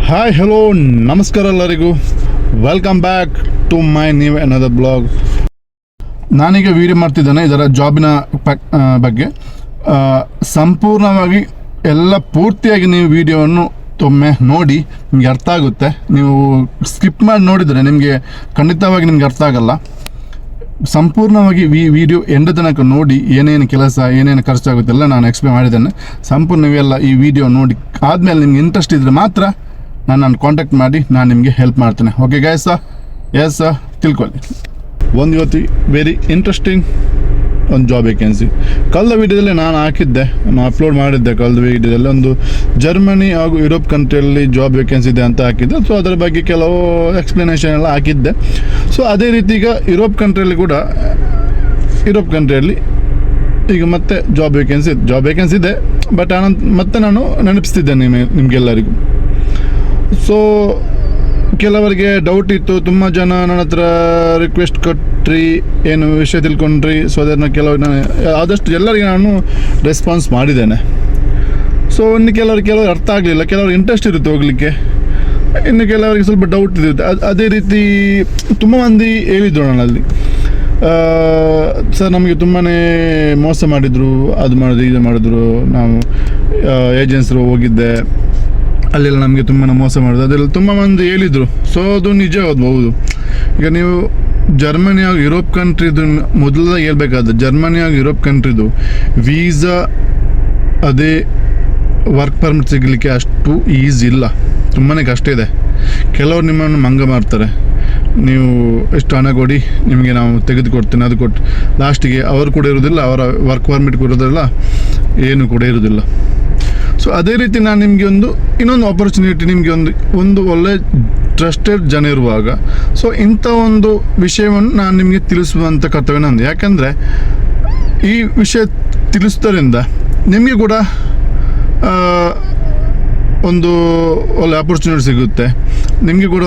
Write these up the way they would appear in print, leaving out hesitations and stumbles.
Hi hello ನಮಸ್ಕಾರ ಎಲ್ಲರಿಗೂ. Welcome back to my new another blog. ನಾನೀಗ ವಿಡಿಯೋ ಮಾಡ್ತಿದ್ದೇನೆ ಇದರ ಜಾಬಿನ ಬಗ್ಗೆ. ಸಂಪೂರ್ಣವಾಗಿ ಎಲ್ಲ ಪೂರ್ತಿಯಾಗಿ ನೀವು ವಿಡಿಯೋವನ್ನು ಒಮ್ಮೆ ನೋಡಿ ನಿಮಗೆ ಅರ್ಥ ಆಗುತ್ತೆ. ನೀವು ಸ್ಕಿಪ್ ಮಾಡಿ ನೋಡಿದರೆ ನಿಮಗೆ ಖಂಡಿತವಾಗಿ ನಿಮ್ಗೆ ಅರ್ಥ ಆಗಲ್ಲ. ಸಂಪೂರ್ಣವಾಗಿ ವಿಡಿಯೋ ಎಂಡ್ ತನಕ ನೋಡಿ ಏನೇನು ಕೆಲಸ ಏನೇನು ಖರ್ಚಾಗುತ್ತೆ ಎಲ್ಲ ನಾನು ಎಕ್ಸ್ಪ್ಲೇನ್ ಮಾಡಿದ್ದೇನೆ. ಸಂಪೂರ್ಣ ನೀವೆಲ್ಲ ಈ ವಿಡಿಯೋ ನೋಡಿ ಆದಮೇಲೆ ನಿಮ್ಗೆ ಇಂಟ್ರೆಸ್ಟ್ ಇದ್ದರೆ ಮಾತ್ರ ನಾನು ಕಾಂಟ್ಯಾಕ್ಟ್ ಮಾಡಿ ನಾನು ನಿಮಗೆ ಹೆಲ್ಪ್ ಮಾಡ್ತೇನೆ. ಓಕೆ ಗೈಸ್, ಎಸ್ ತಿಳ್ಕೊಳ್ಳಿ. ಇವತ್ತು ವೆರಿ ಇಂಟ್ರೆಸ್ಟಿಂಗ್ ಒಂದು ಜಾಬ್ ವೇಕೆನ್ಸಿ ಕಳೆದ ವಿಡಿಯೋದಲ್ಲಿ ನಾನು ಅಪ್ಲೋಡ್ ಮಾಡಿದ್ದೆ. ಕಳೆದ ವಿಡಿಯೋದಲ್ಲಿ ಒಂದು ಜರ್ಮನಿ ಹಾಗೂ ಯುರೋಪ್ ಕಂಟ್ರಿಯಲ್ಲಿ ಜಾಬ್ ವೇಕೆನ್ಸಿ ಇದೆ ಅಂತ ಹಾಕಿದ್ದೆ. ಸೊ ಅದರ ಬಗ್ಗೆ ಕೆಲವು ಎಕ್ಸ್ಪ್ಲನೇಷನ್ ಎಲ್ಲ ಹಾಕಿದ್ದೆ. ಸೊ ಅದೇ ರೀತಿ ಈಗ ಯುರೋಪ್ ಕಂಟ್ರಿಯಲ್ಲಿ ಈಗ ಮತ್ತೆ ಜಾಬ್ ವೇಕೆನ್ಸಿ ಇದೆ. ಬಟ್ ಮತ್ತೆ ನಾನು ನೆನಪಿಸ್ತಿದ್ದೇನೆ ನಿಮಗೆಲ್ಲರಿಗೂ. ಸೊ ಕೆಲವರಿಗೆ ಡೌಟ್ ಇತ್ತು, ತುಂಬ ಜನ ನನ್ನ ಹತ್ರ ರಿಕ್ವೆಸ್ಟ್ ಕೊಟ್ರಿ, ಏನು ವಿಷಯ ತಿಳ್ಕೊಂಡ್ರಿ. ಸೊ ಅದನ್ನು ಆದಷ್ಟು ಎಲ್ಲರಿಗೆ ನಾನು ರೆಸ್ಪಾನ್ಸ್ ಮಾಡಿದ್ದೇನೆ. ಸೊ ಇನ್ನು ಕೆಲವರು ಅರ್ಥ ಆಗಲಿಲ್ಲ, ಕೆಲವರು ಇಂಟ್ರೆಸ್ಟ್ ಇರುತ್ತೆ ಹೋಗಲಿಕ್ಕೆ, ಇನ್ನು ಕೆಲವರಿಗೆ ಸ್ವಲ್ಪ ಡೌಟ್ ಇರುತ್ತೆ. ಅದೇ ರೀತಿ ತುಂಬ ಮಂದಿ ಹೇಳಿದರು ನನ್ನಲ್ಲಿ, ಸರ್ ನಮಗೆ ತುಂಬಾ ಮೋಸ ಮಾಡಿದರು, ಅದು ಮಾಡಿದ್ರು, ನಾವು ಏಜೆನ್ಸ್ರು ಹೋಗಿದ್ದೆ, ಅಲ್ಲೆಲ್ಲ ನಮಗೆ ತುಂಬಾ ಮೋಸ ಮಾಡೋದು, ಅದೆಲ್ಲ ತುಂಬ ಮಂದಿ ಹೇಳಿದರು. ಸೊ ಅದು ನಿಜ ಹೌದು. ಈಗ ನೀವು ಜರ್ಮನಿ ಹಾಗೂ ಯುರೋಪ್ ಕಂಟ್ರಿದು ಮೊದಲ ಹೇಳ್ಬೇಕಾದ್ರೆ, ಜರ್ಮನಿ ಹಾಗೂ ಯುರೋಪ್ ಕಂಟ್ರಿದು ವೀಸಾ ಅದೇ ವರ್ಕ್ ಪರ್ಮಿಟ್ ಸಿಗಲಿಕ್ಕೆ ಅಷ್ಟು ಈಸಿ ಇಲ್ಲ, ತುಂಬಾ ಕಷ್ಟ ಇದೆ. ಕೆಲವರು ನಿಮ್ಮನ್ನು ಮಂಗ ಮಾಡ್ತಾರೆ, ನೀವು ಎಷ್ಟು ಹಣ ಕೊಡಿ ನಿಮಗೆ ನಾವು ತೆಗೆದುಕೊಡ್ತೇನೆ, ಅದು ಕೊಟ್ಟು ಲಾಸ್ಟಿಗೆ ಅವರು ಕೂಡ ಇರೋದಿಲ್ಲ, ಅವರ ವರ್ಕ್ ಪರ್ಮಿಟ್ ಕೊಡೋದಿಲ್ಲ, ಏನು ಕೂಡ ಇರೋದಿಲ್ಲ. ಸೊ ಅದೇ ರೀತಿ ನಾನು ನಿಮಗೆ ಇನ್ನೊಂದು ಆಪರ್ಚುನಿಟಿ, ನಿಮಗೆ ಒಂದು ಒಳ್ಳೆ ಟ್ರಸ್ಟೆಡ್ ಜನ ಇರುವಾಗ ಸೊ ಇಂಥ ಒಂದು ವಿಷಯವನ್ನು ನಾನು ನಿಮಗೆ ತಿಳಿಸುವಂಥ ಕರ್ತವ್ಯ ನಂದು. ಯಾಕಂದರೆ ಈ ವಿಷಯ ತಿಳಿಸೋದ್ರಿಂದ ನಿಮಗೆ ಕೂಡ ಒಂದು ಒಳ್ಳೆ ಆಪರ್ಚುನಿಟಿ ಸಿಗುತ್ತೆ. ನಿಮಗೆ ಕೂಡ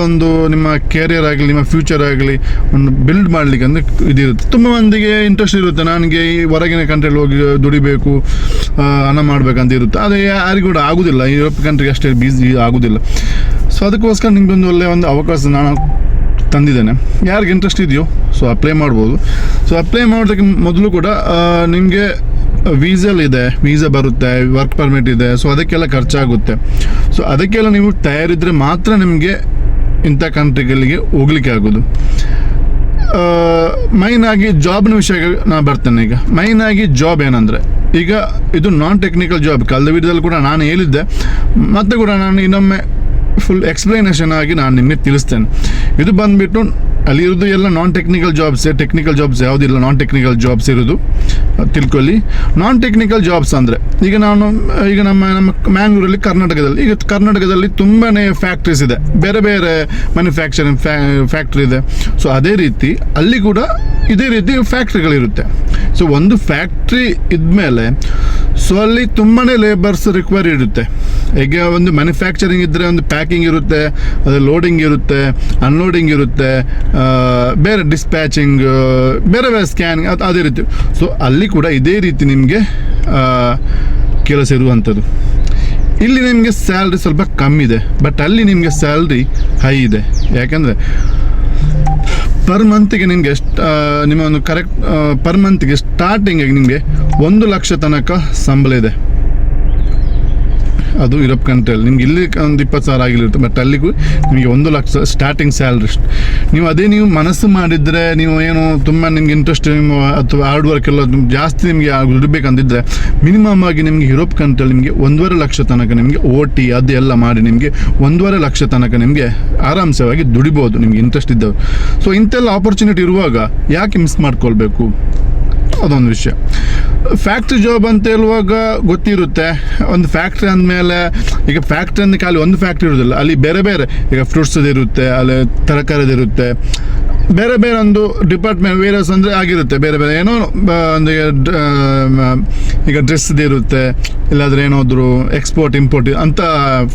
ನಿಮ್ಮ ಕೆರಿಯರ್ ಆಗಲಿ, ನಿಮ್ಮ ಫ್ಯೂಚರ್ ಆಗಲಿ ಒಂದು ಬಿಲ್ಡ್ ಮಾಡಲಿಕ್ಕೆ ಇದಿರುತ್ತೆ. ತುಂಬ ಮಂದಿಗೆ ಇಂಟ್ರೆಸ್ಟ್ ಇರುತ್ತೆ, ನನಗೆ ಈ ಹೊರಗಿನ ಕಂಟ್ರಿಯಲ್ಲಿ ಹೋಗಿ ದುಡಿಬೇಕು, ಹಣ ಮಾಡಬೇಕಂತ ಇರುತ್ತೆ. ಅದು ಯಾರಿಗೂ ಕೂಡ ಆಗೋದಿಲ್ಲ, ಯುರೋಪ್ ಕಂಟ್ರಿಗೆ ಅಷ್ಟೇ ಬೀಸಿ ಆಗೋದಿಲ್ಲ. ಸೊ ಅದಕ್ಕೋಸ್ಕರ ನಿಮ್ಗೆ ಒಳ್ಳೆಯ ಒಂದು ಅವಕಾಶ ನಾನು ತಂದಿದ್ದೇನೆ. ಯಾರಿಗೆ ಇಂಟ್ರೆಸ್ಟ್ ಇದೆಯೋ ಸೊ ಅಪ್ಲೈ ಮಾಡ್ಬೋದು. ಸೊ ಅಪ್ಲೈ ಮಾಡೋದಕ್ಕೆ ಮೊದಲು ಕೂಡ ನಿಮಗೆ ವೀಸಾ ಬರುತ್ತೆ, ವರ್ಕ್ ಪರ್ಮಿಟ್ ಇದೆ. ಸೊ ಅದಕ್ಕೆಲ್ಲ ಖರ್ಚಾಗುತ್ತೆ. ಸೊ ಅದಕ್ಕೆಲ್ಲ ನೀವು ತಯಾರಿದ್ರೆ ಮಾತ್ರ ನಿಮಗೆ ಇಂಥ ಕಂಟ್ರಿಗಳಿಗೆ ಹೋಗ್ಲಿಕ್ಕೆ ಆಗೋದು. ಮೈನಾಗಿ ಜಾಬ್ನ ವಿಷಯಕ್ಕೆ ನಾನು ಬರ್ತೇನೆ. ಈಗ ಮೈನಾಗಿ ಜಾಬ್ ಏನಂದರೆ, ಈಗ ಇದು ನಾನ್ ಟೆಕ್ನಿಕಲ್ ಜಾಬ್. ಕಳೆದ ವಿಡಿಯೋದಲ್ಲಿ ಕೂಡ ನಾನು ಹೇಳಿದ್ದೆ, ಮತ್ತೆ ಕೂಡ ನಾನು ಇನ್ನೊಮ್ಮೆ ಫುಲ್ ಎಕ್ಸ್ಪ್ಲನೇಷನ್ ಆಗಿ ನಾನು ನಿಮಗೆ ತಿಳಿಸ್ತೇನೆ. ಇದು ಬಂದುಬಿಟ್ಟು ಅಲ್ಲಿರೋದು ಎಲ್ಲ ನಾನ್ ಟೆಕ್ನಿಕಲ್ ಟೆಕ್ನಿಕಲ್ ಜಾಬ್ಸ್ ಯಾವುದಿಲ್ಲ, ನಾನ್ ಟೆಕ್ನಿಕಲ್ ಜಾಬ್ಸ್ ಇರೋದು ತಿಳ್ಕೊಳ್ಳಿ. ನಾನ್ ಟೆಕ್ನಿಕಲ್ ಜಾಬ್ಸ್ ಅಂದರೆ ಈಗ ನಮ್ಮ ಮ್ಯಾಂಗ್ಳೂರಲ್ಲಿ ಕರ್ನಾಟಕದಲ್ಲಿ ತುಂಬಾ ಫ್ಯಾಕ್ಟ್ರೀಸ್ ಇದೆ, ಬೇರೆ ಬೇರೆ ಮ್ಯಾನುಫ್ಯಾಕ್ಚರಿಂಗ್ ಫ್ಯಾಕ್ಟ್ರಿ ಇದೆ. ಸೊ ಅದೇ ರೀತಿ ಅಲ್ಲಿ ಕೂಡ ಇದೇ ರೀತಿ ಫ್ಯಾಕ್ಟ್ರಿಗಳಿರುತ್ತೆ. ಸೊ ಒಂದು ಫ್ಯಾಕ್ಟ್ರಿ ಇದ್ಮೇಲೆ ಸೊ ಅಲ್ಲಿ ತುಂಬಾ ಲೇಬರ್ಸ್ ರಿಕ್ವೈರ್ ಇರುತ್ತೆ. ಈಗ ಒಂದು ಮ್ಯಾನುಫ್ಯಾಕ್ಚರಿಂಗ್ ಇದ್ದರೆ ಒಂದು ಪ್ಯಾಕಿಂಗ್ ಇರುತ್ತೆ, ಅದು ಲೋಡಿಂಗ್ ಇರುತ್ತೆ, ಅನ್ಲೋಡಿಂಗ್ ಇರುತ್ತೆ, ಬೇರೆ ಡಿಸ್ಪ್ಯಾಚಿಂಗ್, ಬೇರೆ ಸ್ಕ್ಯಾನಿಂಗ್, ಅದೇ ರೀತಿ. ಸೊ ಅಲ್ಲಿ ಕೂಡ ಇದೇ ರೀತಿ ನಿಮಗೆ ಕೆಲಸ ಇರುವಂಥದ್ದು. ಇಲ್ಲಿ ನಿಮಗೆ ಸ್ಯಾಲ್ರಿ ಸ್ವಲ್ಪ ಕಮ್ಮಿ ಇದೆ, ಬಟ್ ಅಲ್ಲಿ ನಿಮಗೆ ಸ್ಯಾಲ್ರಿ ಹೈ ಇದೆ. ಯಾಕೆಂದರೆ ಪರ್ ಮಂತಿಗೆ ನಿಮಗೆ ನಿಮ್ಮ ಒಂದು ಕರೆಕ್ಟ್ ಪರ್ ಮಂತಿಗೆ ಸ್ಟಾರ್ಟಿಂಗಿಗೆ ನಿಮಗೆ 1 ಲಕ್ಷ ತನಕ ಸಂಬಳ ಇದೆ. ಅದು ಯುರೋಪ್ ಕಂಟ್ರಿಯಲ್ಲಿ ನಿಮ್ಗೆ ಇಲ್ಲಿ ಒಂದು 20,000 ಆಗಿರುತ್ತೆ, ಬಟ್ ಅಲ್ಲಿಗೂ ನಿಮಗೆ 1 ಲಕ್ಷ ಸ್ಟಾರ್ಟಿಂಗ್ ಸ್ಯಾಲ್ರಿ. ನೀವು ಮನಸ್ಸು ಮಾಡಿದರೆ, ನೀವು ಏನು ತುಂಬ ನಿಮ್ಗೆ ಇಂಟ್ರೆಸ್ಟ್ ಅಥವಾ ಹಾರ್ಡ್ ವರ್ಕ್ ಎಲ್ಲ ಜಾಸ್ತಿ ನಿಮಗೆ ದುಡಿಬೇಕಂತಿದ್ರೆ ಮಿನಿಮಮ್ ಆಗಿ ನಿಮಗೆ ಯುರೋಪ್ ಕಂಟ್ರಿಯಲ್ಲಿ ನಿಮಗೆ 1.5 ಲಕ್ಷ ತನಕ ನಿಮಗೆ OT ಅದೆಲ್ಲ ಮಾಡಿ ನಿಮಗೆ 1.5 ಲಕ್ಷ ತನಕ ನಿಮಗೆ ಆರಾಮ್ಸವಾಗಿ ದುಡಿಬೋದು, ನಿಮಗೆ ಇಂಟ್ರೆಸ್ಟ್ ಇದ್ದವರು. ಸೊ ಇಂಥೆಲ್ಲ ಆಪರ್ಚುನಿಟಿ ಇರುವಾಗ ಯಾಕೆ ಮಿಸ್ ಮಾಡ್ಕೊಳ್ಬೇಕು, ಅದೊಂದು ವಿಷಯ. ಫ್ಯಾಕ್ಟ್ರಿ ಜಾಬ್ ಅಂತ ಹೇಳುವಾಗ ಗೊತ್ತಿರುತ್ತೆ, ಒಂದು ಫ್ಯಾಕ್ಟ್ರಿ ಅಂದಮೇಲೆ ಈಗ ಫ್ಯಾಕ್ಟ್ರಿ ಅಂದರೆ ಖಾಲಿ ಒಂದು ಫ್ಯಾಕ್ಟ್ರಿ ಇರೋದಿಲ್ಲ, ಅಲ್ಲಿ ಬೇರೆ ಬೇರೆ ಈಗ ಫ್ರೂಟ್ಸದು ಇರುತ್ತೆ, ಅಲ್ಲಿ ತರಕಾರಿದು ಇರುತ್ತೆ, ಬೇರೆ ಬೇರೆ ಒಂದು ಡಿಪಾರ್ಟ್ಮೆಂಟ್ ವೇರಿಯಸ್ ಅಂದರೆ ಆಗಿರುತ್ತೆ. ಬೇರೆ ಬೇರೆ ಏನೋ ಒಂದು ಈಗ ಡ್ರೆಸ್ದು ಇರುತ್ತೆ, ಇಲ್ಲಾಂದರೆ ಏನಾದರೂ ಎಕ್ಸ್ಪೋರ್ಟ್ ಇಂಪೋರ್ಟ್ ಅಂತ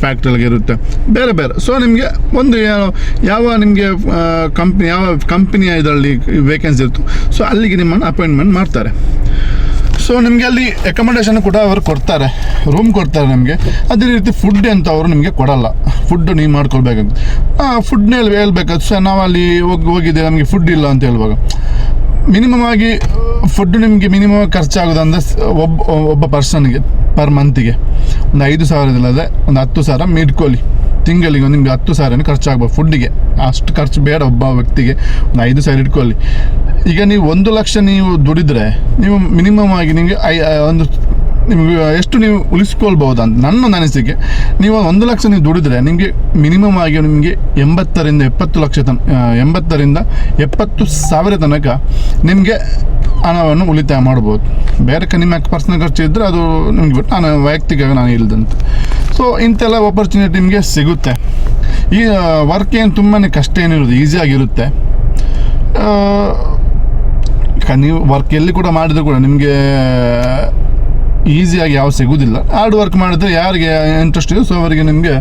ಫ್ಯಾಕ್ಟ್ರಿಗಳಿಗೆ ಇರುತ್ತೆ, ಬೇರೆ ಬೇರೆ. ಸೊ ನಿಮಗೆ ಒಂದು ಯಾವ ನಿಮಗೆ ಕಂಪ್ನಿಯ ಇದರಲ್ಲಿ ವೇಕೆನ್ಸಿ ಇರುತ್ತೆ, ಸೊ ಅಲ್ಲಿಗೆ ನಿಮ್ಮನ್ನು ಅಪಾಯಿಂಟ್ಮೆಂಟ್ ಮಾಡ್ತಾರೆ. ಸೊ ನಿಮಗೆ ಅಲ್ಲಿ ಅಕೊಮಡೇಷನ್ ಕೂಡ ಅವರು ಕೊಡ್ತಾರೆ, ರೂಮ್ ಕೊಡ್ತಾರೆ ನಿಮಗೆ. ಅದೇ ರೀತಿ ಫುಡ್ ಅಂತ ಅವರು ನಿಮಗೆ ಕೊಡಲ್ಲ. ಫುಡ್ ನೀವು ಮಾಡ್ಕೊಳ್ಬೇಕಾಗುತ್ತೆ. ಫುಡ್ನೇ ಹೇಳ್ಬೇಕಾದ್ರೆ ಸರ್ ನಾವು ಅಲ್ಲಿ ಹೋಗಿದ್ದೆ ನಮಗೆ ಫುಡ್ ಇಲ್ಲ ಅಂತ ಹೇಳುವಾಗ ಮಿನಿಮಮ್ ಆಗಿ ಫುಡ್ ನಿಮಗೆ ಮಿನಿಮಮ್ ಖರ್ಚಾಗೋದಂದ್ರೆ ಒಬ್ಬ ಪರ್ಸನ್ಗೆ ಪರ್ ಮಂತಿಗೆ ಒಂದು 5,000 ಇಲ್ಲದೆ ಒಂದು 10,000 ಇಟ್ಕೊಳ್ಳಿ. ತಿಂಗಳಿಗೆ ನಿಮಗೆ 10,000 ಖರ್ಚಾಗ್ಬೋದು ಫುಡ್ಡಿಗೆ. ಅಷ್ಟು ಖರ್ಚು ಬೇಡ ಒಬ್ಬ ವ್ಯಕ್ತಿಗೆ, ಒಂದು 5,000 ಇಟ್ಕೊಳ್ಳಿ. ಈಗ ನೀವು 1,00,000 ನೀವು ದುಡಿದ್ರೆ ನೀವು ಮಿನಿಮಮ್ ಆಗಿ ನಿಮಗೆ ನಿಮಗೆ ಎಷ್ಟು ನೀವು ಉಳಿಸ್ಕೊಳ್ಬೋದು ಅಂತ ನನ್ನ ಅನಿಸಿಕೆ. ನೀವು 1,00,000 ನೀವು ದುಡಿದ್ರೆ ನಿಮಗೆ ಮಿನಿಮಮ್ ಆಗಿ ನಿಮಗೆ 80,000 ರಿಂದ 70,000 ತನಕ ನಿಮಗೆ ಹಣವನ್ನು ಉಳಿತಾಯ ಮಾಡ್ಬೋದು. ಬೇರೆ ನಿಮ್ಮ ಪರ್ಸನಲ್ ಖರ್ಚು ಇದ್ದರೆ ಅದು ನಿಮಗೆ ಬಿಟ್ಟು ನಾನು ವೈಯಕ್ತಿಕ ನಾನು ಇಲ್ಲದಂತೆ. ಸೊ ಇಂಥೆಲ್ಲ ಆಪರ್ಚುನಿಟಿ ನಿಮಗೆ ಸಿಗುತ್ತೆ. ಈ ವರ್ಕ್ ಏನು ತುಂಬಾ ಕಷ್ಟ ಏನಿರೋದು, ಈಸಿಯಾಗಿರುತ್ತೆ. ನೀವು ವರ್ಕ್ ಎಲ್ಲಿ ಕೂಡ ಮಾಡಿದರೂ ಕೂಡ ನಿಮಗೆ ಈಸಿಯಾಗಿ ಯಾವ ಸಿಗೋದಿಲ್ಲ. ಹಾರ್ಡ್ ವರ್ಕ್ ಮಾಡಿದ್ರೆ ಯಾರಿಗೆ ಇಂಟ್ರೆಸ್ಟ್ ಇದೆ ಸೊ ಅವರಿಗೆ ನಿಮಗೆ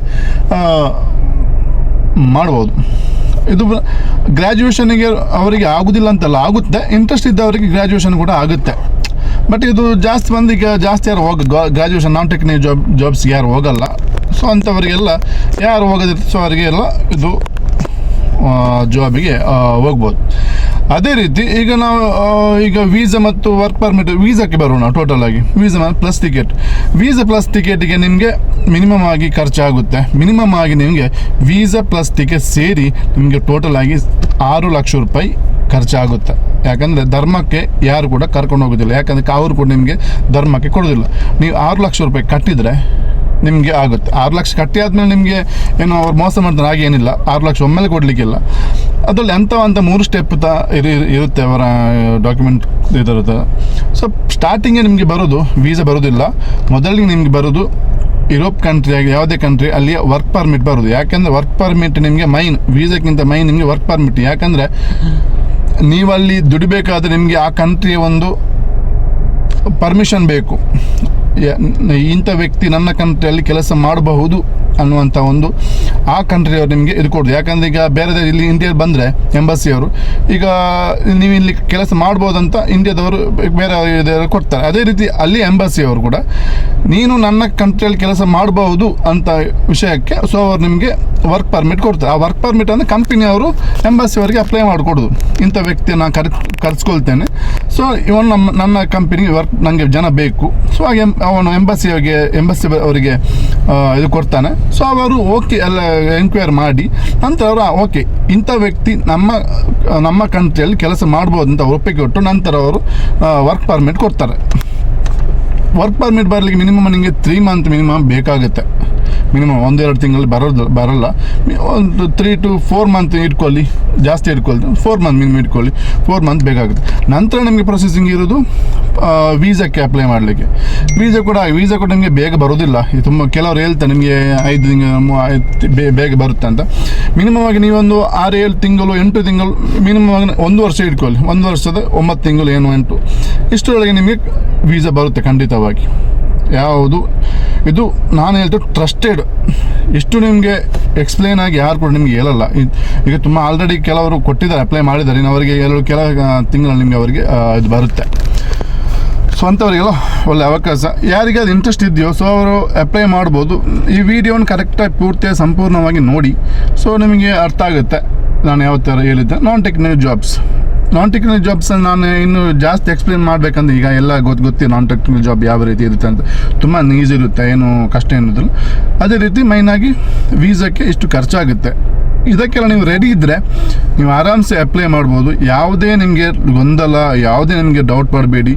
ಮಾಡ್ಬೋದು. ಇದು ಗ್ರ್ಯಾಜುಯೇಷನಿಗೆ ಅವರಿಗೆ ಆಗೋದಿಲ್ಲ ಅಂತಲ್ಲ, ಆಗುತ್ತೆ. ಇಂಟ್ರೆಸ್ಟ್ ಇದ್ದವರಿಗೆ ಗ್ರ್ಯಾಜುಯೇಷನ್ ಕೂಡ ಆಗುತ್ತೆ. ಬಟ್ ಇದು ಜಾಸ್ತಿ ಮಂದಿಗೆ ಜಾಸ್ತಿ ಯಾರು ಗ್ರ್ಯಾಜುಯೇಷನ್ ನಾನ್ ಟೆಕ್ನಿಕಲ್ ಜಾಬ್ಸ್ಗೆ ಯಾರು ಹೋಗಲ್ಲ. ಸೊ ಅಂಥವರಿಗೆಲ್ಲ ಯಾರು ಹೋಗೋದಿರುತ್ತೆ ಸೊ ಅವರಿಗೆಲ್ಲ ಇದು ಜಾಬಿಗೆ ಹೋಗ್ಬೋದು. ಅದೇ ರೀತಿ ಈಗ ನಾವು ಈಗ ವೀಸಾ ಮತ್ತು ವರ್ಕ್ ಪರ್ಮಿಟ್, ವೀಸಾಕ್ಕೆ ಬರೋಣ ಟೋಟಲ್ ಆಗಿ. ವೀಸಾ ಪ್ಲಸ್ ಟಿಕೆಟಿಗೆ ನಿಮಗೆ ಮಿನಿಮಮ್ ಆಗಿ ಖರ್ಚಾಗುತ್ತೆ. ಮಿನಿಮಮ್ ಆಗಿ ನಿಮಗೆ ವೀಸಾ ಪ್ಲಸ್ ಟಿಕೆಟ್ ಸೇರಿ ನಿಮಗೆ ಟೋಟಲ್ ಆಗಿ 6 ಲಕ್ಷ ರೂಪಾಯಿ ಖರ್ಚಾಗುತ್ತೆ. ಯಾಕಂದರೆ ಧರ್ಮಕ್ಕೆ ಯಾರು ಕೂಡ ಕರ್ಕೊಂಡು ಹೋಗೋದಿಲ್ಲ, ಯಾಕಂದರೆ ಅವರು ಕೂಡ ನಿಮಗೆ ಧರ್ಮಕ್ಕೆ ಕೊಡೋದಿಲ್ಲ. ನೀವು 6 ಲಕ್ಷ ರೂಪಾಯಿ ಕಟ್ಟಿದರೆ ನಿಮಗೆ ಆಗುತ್ತೆ. 6 ಲಕ್ಷ ಕಟ್ಟಿ ಆದಮೇಲೆ ನಿಮಗೆ ಏನೋ ಅವ್ರು ಮೋಸ ಮಾಡ್ತಾರೆ ಹಾಗೆ ಏನಿಲ್ಲ. 6 ಲಕ್ಷ ಒಮ್ಮೆಲೆ ಕೊಡಲಿಕ್ಕಿಲ್ಲ. ಅದರಲ್ಲಿ ಅಂತ 3 ಸ್ಟೆಪ್ ಇರುತ್ತೆ ಅವರ ಡಾಕ್ಯುಮೆಂಟ್ ಇದಿರುತ್ತೆ. ಸೊ ಸ್ಟಾರ್ಟಿಂಗೇ ನಿಮಗೆ ಬರೋದು ವೀಸಾ ಬರೋದಿಲ್ಲ. ಮೊದಲಿಗೆ ನಿಮಗೆ ಬರೋದು ಯುರೋಪ್ ಕಂಟ್ರಿ ಆಗಿ ಯಾವುದೇ ಕಂಟ್ರಿ ಅಲ್ಲಿಯ ವರ್ಕ್ ಪರ್ಮಿಟ್ ಬರೋದು. ಯಾಕೆಂದರೆ ವರ್ಕ್ ಪರ್ಮಿಟ್ ನಿಮಗೆ ಮೈನ್, ವೀಸಾಕ್ಕಿಂತ ಮೈನ್ ನಿಮಗೆ ವರ್ಕ್ ಪರ್ಮಿಟ್. ಯಾಕಂದರೆ ನೀವಲ್ಲಿ ದುಡಿಬೇಕಾದ್ರೆ ನಿಮಗೆ ಆ ಕಂಟ್ರಿಯ ಒಂದು ಪರ್ಮಿಷನ್ ಬೇಕು. ಇಂಥ ವ್ಯಕ್ತಿ ನನ್ನ ಕಂಟ್ರಿಯಲ್ಲಿ ಕೆಲಸ ಮಾಡಬಹುದು ಅನ್ನುವಂಥ ಒಂದು ಆ ಕಂಟ್ರಿಯವರು ನಿಮಗೆ ಇದು ಕೊಡೋದು. ಯಾಕಂದರೆ ಈಗ ಬೇರೆ ಇಲ್ಲಿ ಇಂಡಿಯಾದಲ್ಲಿ ಬಂದರೆ ಎಂಬಸಿಯವರು ಈಗ ನೀವು ಇಲ್ಲಿ ಕೆಲಸ ಮಾಡ್ಬೋದಂತ ಇಂಡಿಯಾದವರು ಬೇರೆ ಇದವರು ಕೊಡ್ತಾರೆ. ಅದೇ ರೀತಿ ಅಲ್ಲಿ ಎಂಬಸಿಯವರು ಕೂಡ ನೀನು ನನ್ನ ಕಂಟ್ರಿಯಲ್ಲಿ ಕೆಲಸ ಮಾಡಬಹುದು ಅಂತ ವಿಷಯಕ್ಕೆ ಸೊ ಅವರು ನಿಮಗೆ ವರ್ಕ್ ಪರ್ಮಿಟ್ ಕೊಡ್ತಾರೆ. ಆ ವರ್ಕ್ ಪರ್ಮಿಟ್ ಅಂದರೆ ಕಂಪನಿಯವರು ಎಂಬಸಿಯವರಿಗೆ ಅಪ್ಲೈ ಮಾಡಿಕೊಡೋದು. ಇಂಥ ವ್ಯಕ್ತಿಯನ್ನು ನಾನು ಕರೆಸ್ಕೊಳ್ತೇನೆ, ಸೊ ಇವನು ನನ್ನ ಕಂಪನಿಗೆ ನನಗೆ ಜನ ಬೇಕು. ಸೊ ಹಾಗೆ ಅವನು ಎಂಬಸಿ ಅವರಿಗೆ ಇದು ಕೊಡ್ತಾನೆ. ಸೊ ಅವರು ಓಕೆ ಎಲ್ಲ ಎಂಕ್ವೈರಿ ಮಾಡಿ ನಂತರ ಅವರು ಓಕೆ ಇಂಥ ವ್ಯಕ್ತಿ ನಮ್ಮ ಕಂಟ್ರಿಯಲ್ಲಿ ಕೆಲಸ ಮಾಡ್ಬೋದು ಅಂತ ಒಪ್ಪಿಗೆ ಕೊಟ್ಟು ನಂತರ ಅವರು ವರ್ಕ್ ಪರ್ಮಿಟ್ ಕೊಡ್ತಾರೆ. ವರ್ಕ್ ಪರ್ಮಿಟ್ ಬರಲಿಕ್ಕೆ ಮಿನಿಮಮ್ ನಿಮಗೆ 3 ಮಂತ್ ಮಿನಿಮಮ್ ಬೇಕಾಗುತ್ತೆ. ಮಿನಿಮಮ್ 1-2 ತಿಂಗಳಲ್ಲಿ ಬರಲ್ಲ. ಒಂದು 3 to 4 ಮಂತ್ ಇಟ್ಕೊಳ್ಳಿ, ಜಾಸ್ತಿ ಇಟ್ಕೊಳ್ಳಿ. 4 ಮಂತ್ ಮಿನಿಮಮ್ ಇಟ್ಕೊಳ್ಳಿ, 4 ಮಂತ್ ಬೇಕಾಗುತ್ತೆ. ನಂತರ ನಿಮಗೆ ಪ್ರೊಸೆಸಿಂಗ್ ಇರೋದು ವೀಸಾಕ್ಕೆ ಅಪ್ಲೈ ಮಾಡಲಿಕ್ಕೆ. ವೀಸಾ ಕೂಡ ನಿಮಗೆ ಬೇಗ ಬರೋದಿಲ್ಲ. ತುಂಬ ಕೆಲವರು ಹೇಳ್ತಾರೆ ನಿಮಗೆ 5 ತಿಂಗಳು ಬೇಗ ಬರುತ್ತೆ ಅಂತ. ಮಿನಿಮಮ್ ಆಗಿ ನೀವೊಂದು 6-7 ತಿಂಗಳು 8 ತಿಂಗಳು ಮಿನಿಮಮ್ ಆಗಿ 1 ವರ್ಷ ಇಟ್ಕೊಳ್ಳಿ. 1 ವರ್ಷದ 9 ತಿಂಗಳು 8 ಇಷ್ಟರೊಳಗೆ ನಿಮಗೆ ವೀಸಾ ಬರುತ್ತೆ ಖಂಡಿತವಾಗಿ. ಯಾವುದು ಇದು ನಾನು ಹೇಳ್ತೇನೆ ಟ್ರಸ್ಟೆಡ್. ಇಷ್ಟು ನಿಮಗೆ ಎಕ್ಸ್ಪ್ಲೇನ್ ಆಗಿ ಯಾರು ಕೂಡ ನಿಮಗೆ ಹೇಳಲ್ಲ. ಈಗ ತುಂಬ ಆಲ್ರೆಡಿ ಕೆಲವರು ಕೊಟ್ಟಿದ್ದಾರೆ, ಅಪ್ಲೈ ಮಾಡಿದ್ದಾರೆ. ಅವರಿಗೆ ಕೆಲವು ತಿಂಗಳು ನಿಮಗೆ ಅವರಿಗೆ ಇದು ಬರುತ್ತೆ. ಸೊ ಅಂಥವರಿಗೆಲ್ಲ ಒಳ್ಳೆ ಅವಕಾಶ. ಯಾರಿಗೆ ಅದು ಇಂಟ್ರೆಸ್ಟ್ ಇದೆಯೋ ಸೊ ಅವರು ಅಪ್ಲೈ ಮಾಡ್ಬೋದು. ಈ ವಿಡಿಯೋನ ಕರೆಕ್ಟಾಗಿ ಪೂರ್ತಿಯಾಗಿ ಸಂಪೂರ್ಣವಾಗಿ ನೋಡಿ, ಸೊ ನಿಮಗೆ ಅರ್ಥ ಆಗುತ್ತೆ ನಾನು ಯಾವ ಥರ ಹೇಳಿದ್ದೆ. ನಾನ್ ಟೆಕ್ನಿಕಲ್ ಜಾಬ್ಸ್ ನಾನು ಇನ್ನು ಜಾಸ್ತಿ ಎಕ್ಸ್ಪ್ಲೇನ್ ಮಾಡಬೇಕಂದ್ರೆ ಈಗ ಎಲ್ಲ ಗೊತ್ತಿ ನಾನ್ ಟೆಕ್ನಿಕಲ್ ಜಾಬ್ ಯಾವ ರೀತಿ ಇರುತ್ತೆ ಅಂತ. ತುಂಬ ಈಸಿ ಇರುತ್ತೆ, ಏನು ಕಷ್ಟ ಏನಿದ್ರು. ಅದೇ ರೀತಿ ಮೈನಾಗಿ ವೀಸಾಕ್ಕೆ ಇಷ್ಟು ಖರ್ಚಾಗುತ್ತೆ. ಇದಕ್ಕೆಲ್ಲ ನೀವು ರೆಡಿ ಇದ್ದರೆ ನೀವು ಆರಾಮ್ಸೆ ಅಪ್ಲೈ ಮಾಡ್ಬೋದು. ಯಾವುದೇ ನಿಮಗೆ ಗೊಂದಲ, ಯಾವುದೇ ನಿಮಗೆ ಡೌಟ್ ಪಡಬೇಡಿ.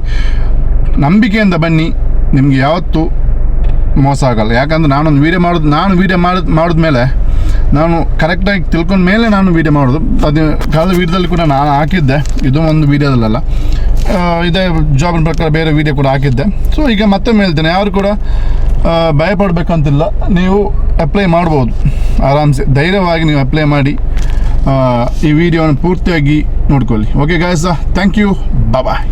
ನಂಬಿಕೆಯಿಂದ ಬನ್ನಿ, ನಿಮಗೆ ಯಾವತ್ತೂ ಮೋಸ ಆಗಲ್ಲ. ಯಾಕಂದರೆ ನಾನೊಂದು ವೀಡಿಯೋ ಮಾಡಿದ್ಮೇಲೆ ನಾನು ಕರೆಕ್ಟಾಗಿ ತಿಳ್ಕೊಂಡ ಮೇಲೆ ನಾನು ವೀಡಿಯೋ ಮಾಡೋದು. ಅದು ಕಳೆದ ವೀಡಿಯೋದಲ್ಲಿ ಕೂಡ ನಾನು ಹಾಕಿದ್ದೆ, ಇದು ಒಂದು ವೀಡಿಯೋದಲ್ಲ, ಇದೇ ಜಾಬಿನ ಪ್ರಕಾರ ಬೇರೆ ವೀಡಿಯೋ ಕೂಡ ಹಾಕಿದ್ದೆ. ಸೊ ಈಗ ಮತ್ತೊಮ್ಮೆ ಹೇಳ್ತೇನೆ, ಯಾರು ಕೂಡ ಭಯಪಡಬೇಕಂತಿಲ್ಲ. ನೀವು ಅಪ್ಲೈ ಮಾಡ್ಬೋದು ಆರಾಮ್ಸೆ, ಧೈರ್ಯವಾಗಿ ನೀವು ಅಪ್ಲೈ ಮಾಡಿ ಈ ವಿಡಿಯೋನ ಪೂರ್ತಿಯಾಗಿ ನೋಡ್ಕೊಳ್ಳಿ. Okay guys, thank you, bye.